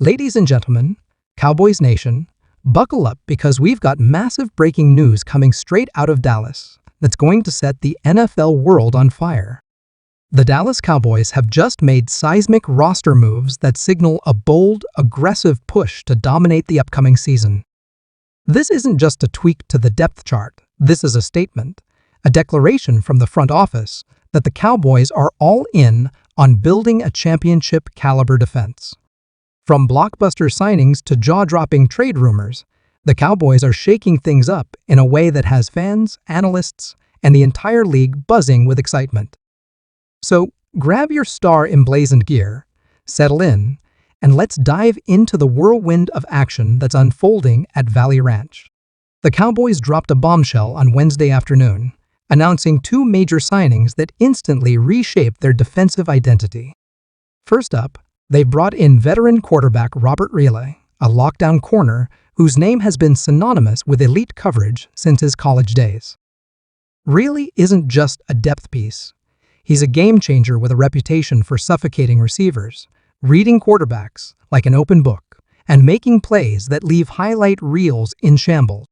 Ladies and gentlemen, Cowboys Nation, buckle up because we've got massive breaking news coming straight out of Dallas that's going to set the NFL world on fire. The Dallas Cowboys have just made seismic roster moves that signal a bold, aggressive push to dominate the upcoming season. This isn't just a tweak to the depth chart, this is a statement, a declaration from the front office that the Cowboys are all in on building a championship-caliber defense. From blockbuster signings to jaw-dropping trade rumors, the Cowboys are shaking things up in a way that has fans, analysts, and the entire league buzzing with excitement. So, grab your star-emblazoned gear, settle in, and let's dive into the whirlwind of action that's unfolding at Valley Ranch. The Cowboys dropped a bombshell on Wednesday afternoon, announcing two major signings that instantly reshaped their defensive identity. First up, they brought in veteran quarterback Robert Riley, a lockdown corner whose name has been synonymous with elite coverage since his college days. Riley isn't just a depth piece. He's a game-changer with a reputation for suffocating receivers, reading quarterbacks like an open book, and making plays that leave highlight reels in shambles.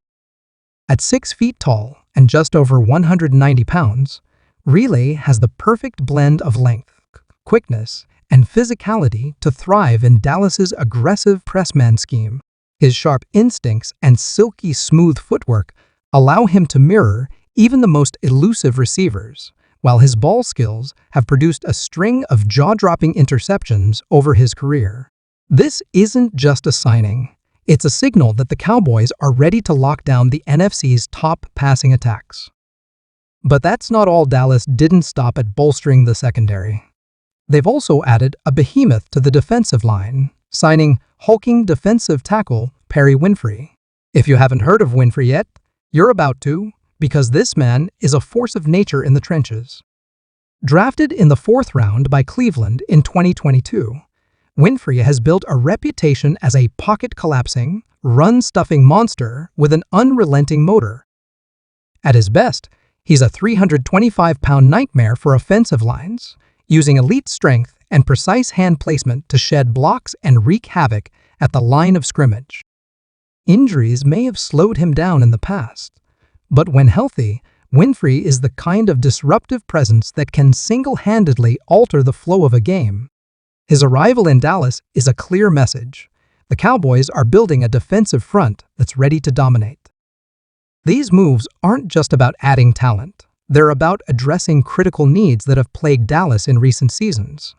At 6 feet tall and just over 190 pounds, Riley has the perfect blend of length, quickness, and physicality to thrive in Dallas's aggressive pressman scheme. His sharp instincts and silky smooth footwork allow him to mirror even the most elusive receivers, while his ball skills have produced a string of jaw-dropping interceptions over his career. This isn't just a signing. It's a signal that the Cowboys are ready to lock down the NFC's top passing attacks. But that's not all. Dallas didn't stop at bolstering the secondary. They've also added a behemoth to the defensive line, signing hulking defensive tackle Perry Winfrey. If you haven't heard of Winfrey yet, you're about to, because this man is a force of nature in the trenches. Drafted in the 4th round by Cleveland in 2022, Winfrey has built a reputation as a pocket-collapsing, run-stuffing monster with an unrelenting motor. At his best, he's a 325-pound nightmare for offensive lines, using elite strength and precise hand placement to shed blocks and wreak havoc at the line of scrimmage. Injuries may have slowed him down in the past, but when healthy, Winfrey is the kind of disruptive presence that can single-handedly alter the flow of a game. His arrival in Dallas is a clear message. The Cowboys are building a defensive front that's ready to dominate. These moves aren't just about adding talent. They're about addressing critical needs that have plagued Dallas in recent seasons.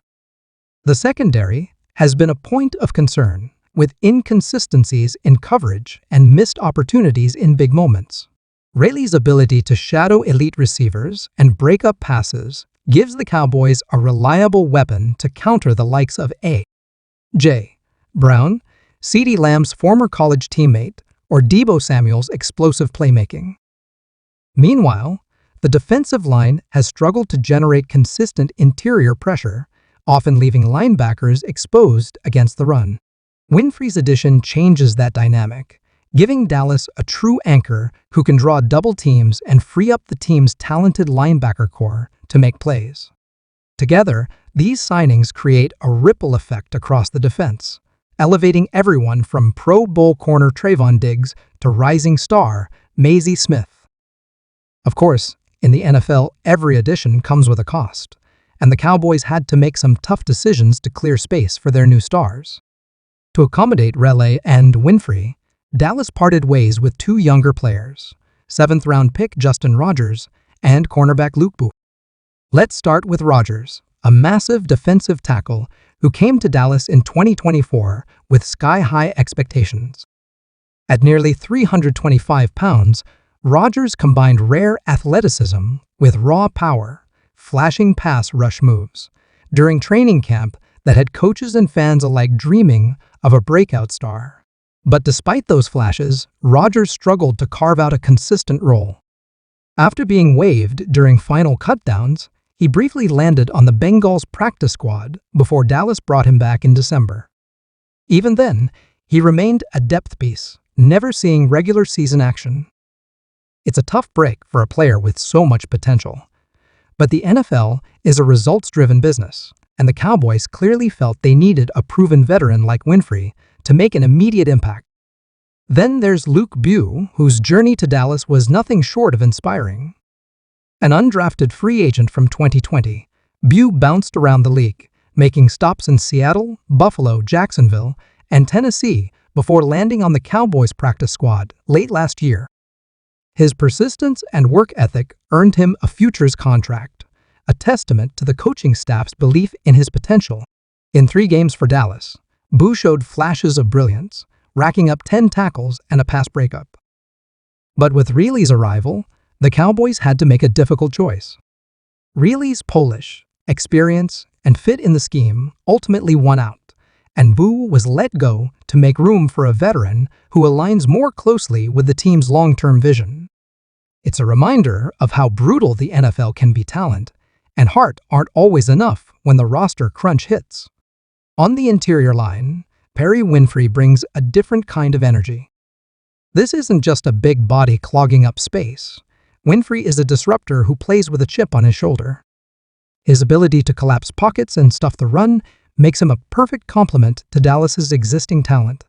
The secondary has been a point of concern, with inconsistencies in coverage and missed opportunities in big moments. Riley's ability to shadow elite receivers and break up passes gives the Cowboys a reliable weapon to counter the likes of A.J. Brown, CeeDee Lamb's former college teammate, or Deebo Samuel's explosive playmaking. Meanwhile, the defensive line has struggled to generate consistent interior pressure, often leaving linebackers exposed against the run. Winfrey's addition changes that dynamic, giving Dallas a true anchor who can draw double teams and free up the team's talented linebacker core to make plays. Together, these signings create a ripple effect across the defense, elevating everyone from Pro Bowl corner Trayvon Diggs to rising star Mazi Smith. Of course, in the NFL, every addition comes with a cost, and the Cowboys had to make some tough decisions to clear space for their new stars. To accommodate Riley and Winfrey, Dallas parted ways with two younger players, 7th-round pick Justin Rogers and cornerback Luke Booth. Let's start with Rogers, a massive defensive tackle who came to Dallas in 2024 with sky-high expectations. At nearly 325 pounds, Rogers combined rare athleticism with raw power, flashing pass rush moves, during training camp that had coaches and fans alike dreaming of a breakout star. But despite those flashes, Rogers struggled to carve out a consistent role. After being waived during final cutdowns, he briefly landed on the Bengals practice squad before Dallas brought him back in December. Even then, he remained a depth piece, never seeing regular season action. It's a tough break for a player with so much potential. But the NFL is a results-driven business, and the Cowboys clearly felt they needed a proven veteran like Winfrey to make an immediate impact. Then there's Luke Bew, whose journey to Dallas was nothing short of inspiring. An undrafted free agent from 2020, Bew bounced around the league, making stops in Seattle, Buffalo, Jacksonville, and Tennessee before landing on the Cowboys practice squad late last year. His persistence and work ethic earned him a futures contract, a testament to the coaching staff's belief in his potential. In 3 games for Dallas, Bew showed flashes of brilliance, racking up 10 tackles and a pass breakup. But with Reilly's arrival, the Cowboys had to make a difficult choice. Reilly's polish, experience, and fit in the scheme ultimately won out, and Bew was let go to make room for a veteran who aligns more closely with the team's long-term vision. It's a reminder of how brutal the NFL can be. Talent and heart aren't always enough when the roster crunch hits. On the interior line, Perry Winfrey brings a different kind of energy. This isn't just a big body clogging up space. Winfrey is a disruptor who plays with a chip on his shoulder. His ability to collapse pockets and stuff the run makes him a perfect complement to Dallas's existing talent.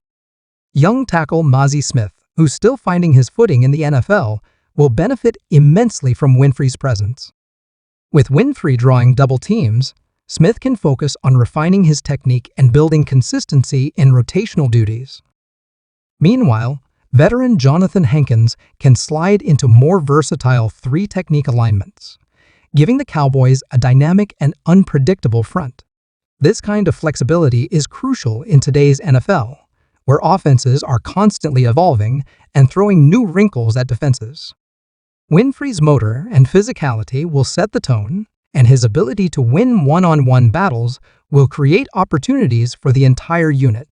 Young tackle Mazi Smith, who's still finding his footing in the NFL, will benefit immensely from Winfrey's presence. With Winfrey drawing double teams, Smith can focus on refining his technique and building consistency in rotational duties. Meanwhile, veteran Jonathan Hankins can slide into more versatile 3-technique alignments, giving the Cowboys a dynamic and unpredictable front. This kind of flexibility is crucial in today's NFL, where offenses are constantly evolving and throwing new wrinkles at defenses. Winfrey's motor and physicality will set the tone, and his ability to win one-on-one battles will create opportunities for the entire unit.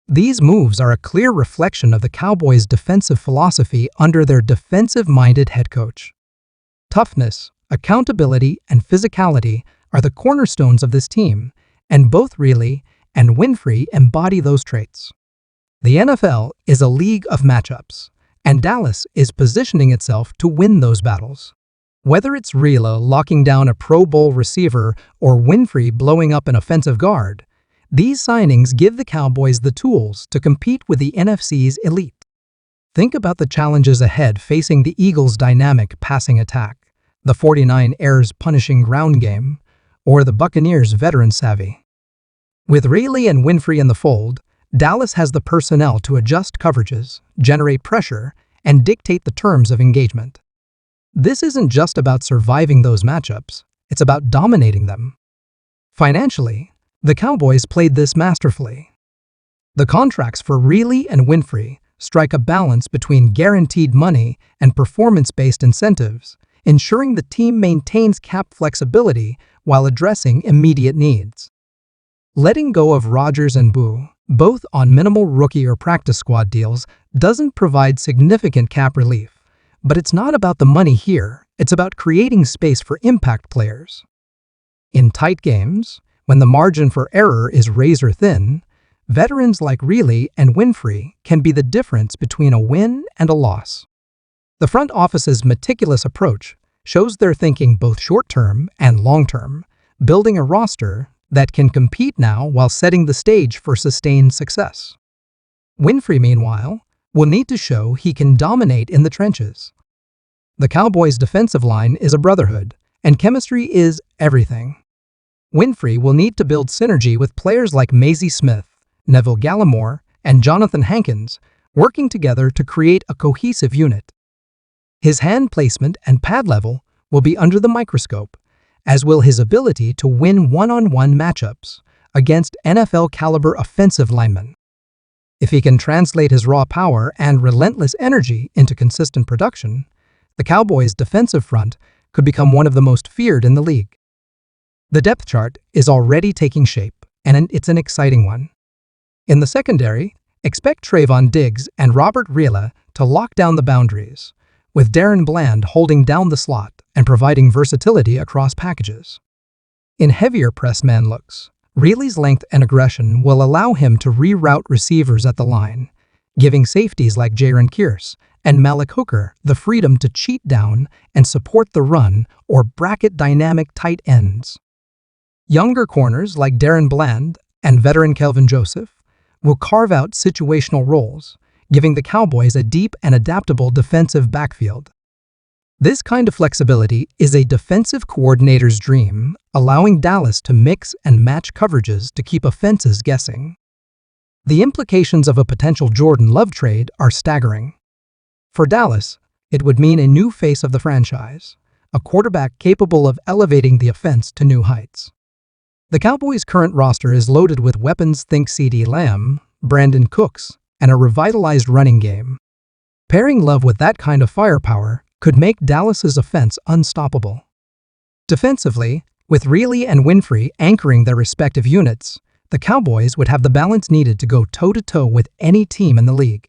These moves are a clear reflection of the Cowboys' defensive philosophy under their defensive-minded head coach. Toughness, accountability, and physicality are the cornerstones of this team, and both Reilly and Winfrey embody those traits. The NFL is a league of matchups, and Dallas is positioning itself to win those battles. Whether it's Reilly locking down a Pro Bowl receiver or Winfrey blowing up an offensive guard, these signings give the Cowboys the tools to compete with the NFC's elite. Think about the challenges ahead facing the Eagles' dynamic passing attack, the 49ers' punishing ground game, or the Buccaneers' veteran savvy. With Reilly and Winfrey in the fold, Dallas has the personnel to adjust coverages, generate pressure, and dictate the terms of engagement. This isn't just about surviving those matchups, it's about dominating them. Financially, the Cowboys played this masterfully. The contracts for Reilly and Winfrey strike a balance between guaranteed money and performance-based incentives, ensuring the team maintains cap flexibility while addressing immediate needs. Letting go of Rodgers and Bew, both on minimal rookie or practice squad deals, doesn't provide significant cap relief. But it's not about the money here, it's about creating space for impact players. In tight games, when the margin for error is razor thin, veterans like Reilly and Winfrey can be the difference between a win and a loss. The front office's meticulous approach shows they're thinking both short-term and long-term, building a roster that can compete now while setting the stage for sustained success. Winfrey, meanwhile, will need to show he can dominate in the trenches. The Cowboys' defensive line is a brotherhood, and chemistry is everything. Winfrey will need to build synergy with players like Mazi Smith, Neville Gallimore, and Jonathan Hankins, working together to create a cohesive unit. His hand placement and pad level will be under the microscope, as will his ability to win one-on-one matchups against NFL-caliber offensive linemen. If he can translate his raw power and relentless energy into consistent production, the Cowboys' defensive front could become one of the most feared in the league. The depth chart is already taking shape, and it's an exciting one. In the secondary, expect Trayvon Diggs and Robert Reilly to lock down the boundaries, with Darren Bland holding down the slot and providing versatility across packages. In heavier press man looks, Reilly's length and aggression will allow him to reroute receivers at the line, giving safeties like Jaron Kearse and Malik Hooker the freedom to cheat down and support the run or bracket dynamic tight ends. Younger corners like Darren Bland and veteran Kelvin Joseph will carve out situational roles, giving the Cowboys a deep and adaptable defensive backfield. This kind of flexibility is a defensive coordinator's dream, allowing Dallas to mix and match coverages to keep offenses guessing. The implications of a potential Jordan Love trade are staggering. For Dallas, it would mean a new face of the franchise, a quarterback capable of elevating the offense to new heights. The Cowboys' current roster is loaded with weapons. Think CeeDee Lamb, Brandon Cooks, and a revitalized running game. Pairing Love with that kind of firepower could make Dallas's offense unstoppable. Defensively, with Reilly and Winfrey anchoring their respective units, the Cowboys would have the balance needed to go toe-to-toe with any team in the league.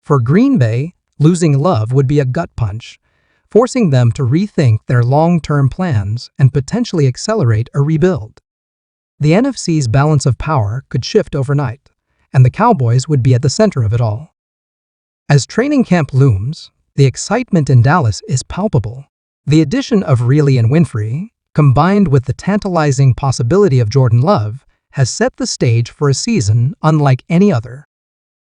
For Green Bay, losing Love would be a gut punch, forcing them to rethink their long-term plans and potentially accelerate a rebuild. The NFC's balance of power could shift overnight, and the Cowboys would be at the center of it all. As training camp looms, the excitement in Dallas is palpable. The addition of Reilly and Winfrey, combined with the tantalizing possibility of Jordan Love, has set the stage for a season unlike any other.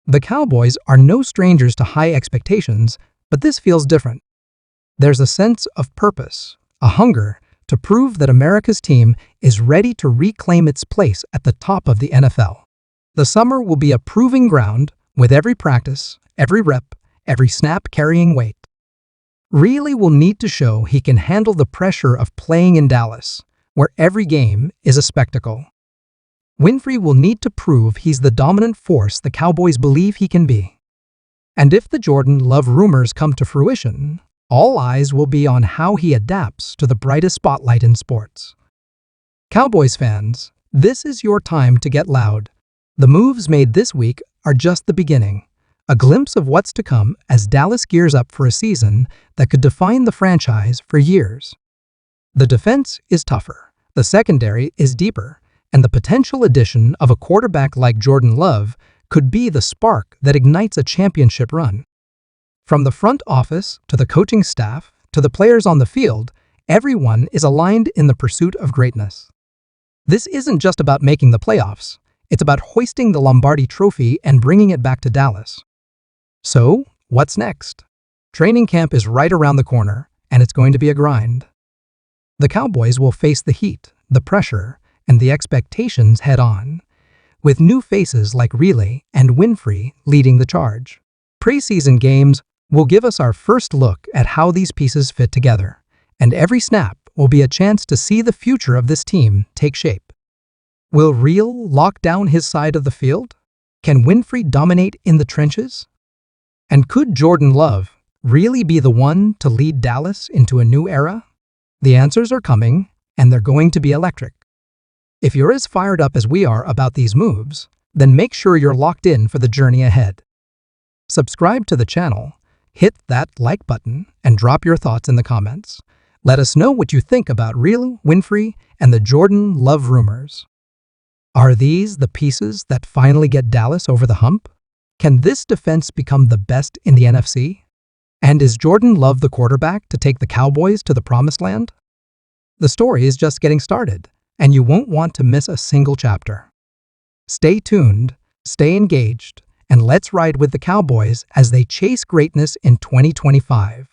The Cowboys are no strangers to high expectations, but this feels different. There's a sense of purpose, a hunger to prove that America's team is ready to reclaim its place at the top of the NFL. The summer will be a proving ground, with every practice, every rep, every snap carrying weight. Reilly will need to show he can handle the pressure of playing in Dallas, where every game is a spectacle. Winfrey will need to prove he's the dominant force the Cowboys believe he can be. And if the Jordan Love rumors come to fruition, all eyes will be on how he adapts to the brightest spotlight in sports. Cowboys fans, this is your time to get loud. The moves made this week are just the beginning, a glimpse of what's to come as Dallas gears up for a season that could define the franchise for years. The defense is tougher, the secondary is deeper, and the potential addition of a quarterback like Jordan Love could be the spark that ignites a championship run. From the front office to the coaching staff to the players on the field, everyone is aligned in the pursuit of greatness. This isn't just about making the playoffs, it's about hoisting the Lombardi Trophy and bringing it back to Dallas. So, what's next? Training camp is right around the corner, and it's going to be a grind. The Cowboys will face the heat, the pressure, and the expectations head-on, with new faces like Reilly and Winfrey leading the charge. Preseason games will give us our first look at how these pieces fit together, and every snap will be a chance to see the future of this team take shape. Will Reilly lock down his side of the field? Can Winfrey dominate in the trenches? And could Jordan Love really be the one to lead Dallas into a new era? The answers are coming, and they're going to be electric. If you're as fired up as we are about these moves, then make sure you're locked in for the journey ahead. Subscribe to the channel, hit that like button, and drop your thoughts in the comments. Let us know what you think about Reilly, Winfrey, and the Jordan Love rumors. Are these the pieces that finally get Dallas over the hump? Can this defense become the best in the NFC? And is Jordan Love the quarterback to take the Cowboys to the promised land? The story is just getting started, and you won't want to miss a single chapter. Stay tuned, stay engaged, and let's ride with the Cowboys as they chase greatness in 2025.